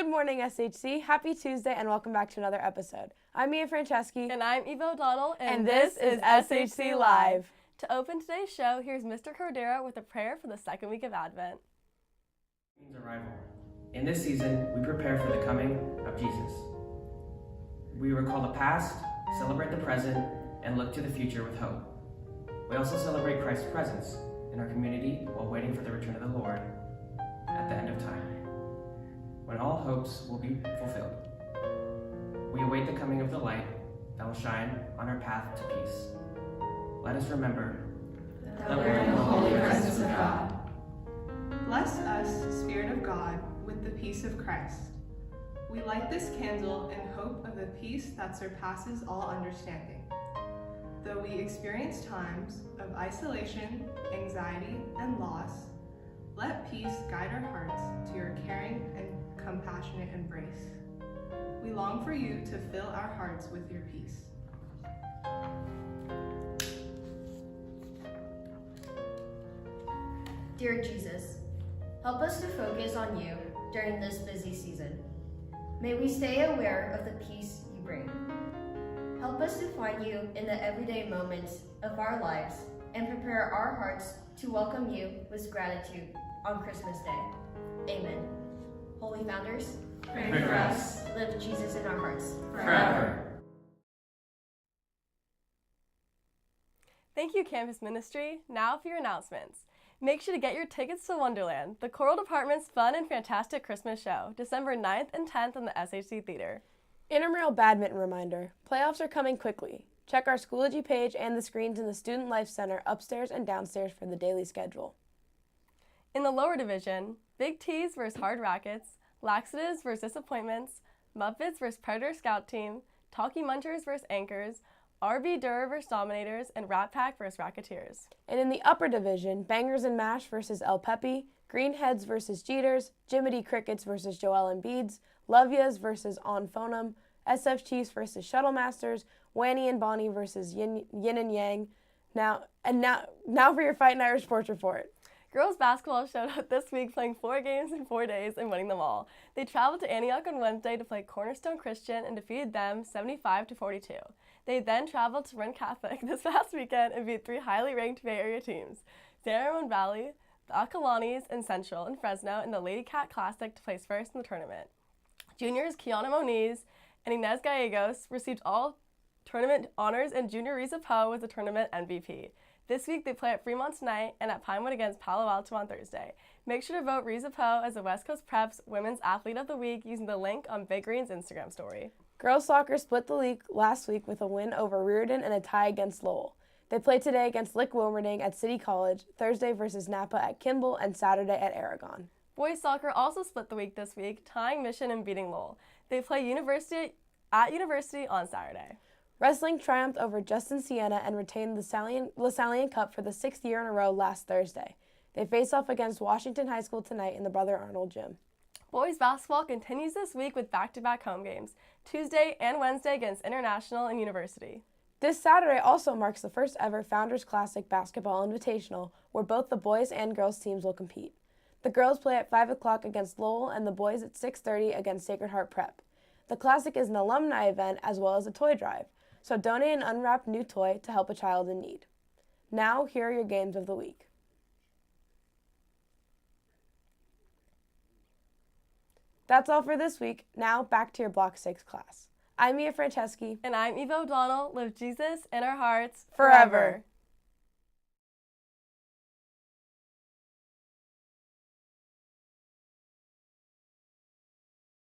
Good morning, SHC. Happy Tuesday, and welcome back to another episode. I'm Mia Franceschi. And I'm Eva O'Donnell, and this is SHC Live. To open today's show, here's Mr. Cordero with a prayer for the second week of Advent. Means arrival. In this season, we prepare for the coming of Jesus. We recall the past, celebrate the present, and look to the future with hope. We also celebrate Christ's presence in our community while waiting for the return of the Lord at the end of time, when all hopes will be fulfilled. We await the coming of the light that will shine on our path to peace. Let us remember that we're in the holy presence of God. Bless us, Spirit of God, with the peace of Christ. We light this candle in hope of the peace that surpasses all understanding. Though we experience times of isolation, anxiety, and loss, let peace guide our hearts to your caring and compassionate embrace. We long for you to fill our hearts with your peace. Dear Jesus, help us to focus on you during this busy season. May we stay aware of the peace you bring. Help us to find you in the everyday moments of our lives and prepare our hearts to welcome you with gratitude on Christmas Day. Amen. Holy Founders, Pray for us. Live Jesus in our hearts forever. Thank you, Campus Ministry. Now for your announcements. Make sure to get your tickets to Wonderland, the choral department's fun and fantastic Christmas show, December 9th and 10th in the SHC Theater. Intramural badminton reminder. Playoffs are coming quickly. Check our Schoology page and the screens in the Student Life Center upstairs and downstairs for the daily schedule. In the lower division, Big T's vs. Hard Rackets, Laxatives vs. Disappointments, Muppets vs. Predator Scout Team, Talkie Munchers vs. Anchors, RB Durr vs. Dominators, and Rat Pack vs. Racketeers. And in the upper division, Bangers and Mash versus El Pepe, Greenheads versus Jeters, Jiminy Crickets versus Joel Embiids, Love Yas versus On Phonum, SF Chiefs versus Shuttle Masters, Wanny and Bonnie versus Yin and Yang. Now for your Fight and Irish Sports Report. Girls basketball showed up this week playing 4 games in 4 days and winning them all. They traveled to Antioch on Wednesday to play Cornerstone Christian and defeated them 75-42. They then traveled to Ren Catholic this past weekend and beat 3 highly ranked Bay Area teams, San Ramon Valley, the Acalanes, and Central in Fresno in the Lady Cat Classic to place first in the tournament. Juniors Kiana Moniz and Inez Gallegos received all tournament honors, and Junior Risa Poe was the tournament MVP. This week they play at Fremont tonight and at Pinewood against Palo Alto on Thursday. Make sure to vote Risa Poe as the West Coast Preps Women's Athlete of the Week using the link on Big Green's Instagram story. Girls soccer split the league last week with a win over Reardon and a tie against Lowell. They play today against Lick Wilmerding at City College, Thursday versus Napa at Kimball, and Saturday at Aragon. Boys soccer also split the week this week, tying Mission and beating Lowell. They play University on Saturday. Wrestling triumphed over Justin Siena and retained the LaSallian Cup for the 6th year in a row last Thursday. They face off against Washington High School tonight in the Brother Arnold Gym. Boys basketball continues this week with back-to-back home games, Tuesday and Wednesday against International and University. This Saturday also marks the first ever Founders Classic Basketball Invitational, where both the boys and girls teams will compete. The girls play at 5 o'clock against Lowell and the boys at 6:30 against Sacred Heart Prep. The Classic is an alumni event as well as a toy drive, so donate an unwrapped new toy to help a child in need. Now, here are your games of the week. That's all for this week. Now, back to your Block 6 class. I'm Mia Franceschi. And I'm Eva O'Donnell. Live Jesus in our hearts Forever.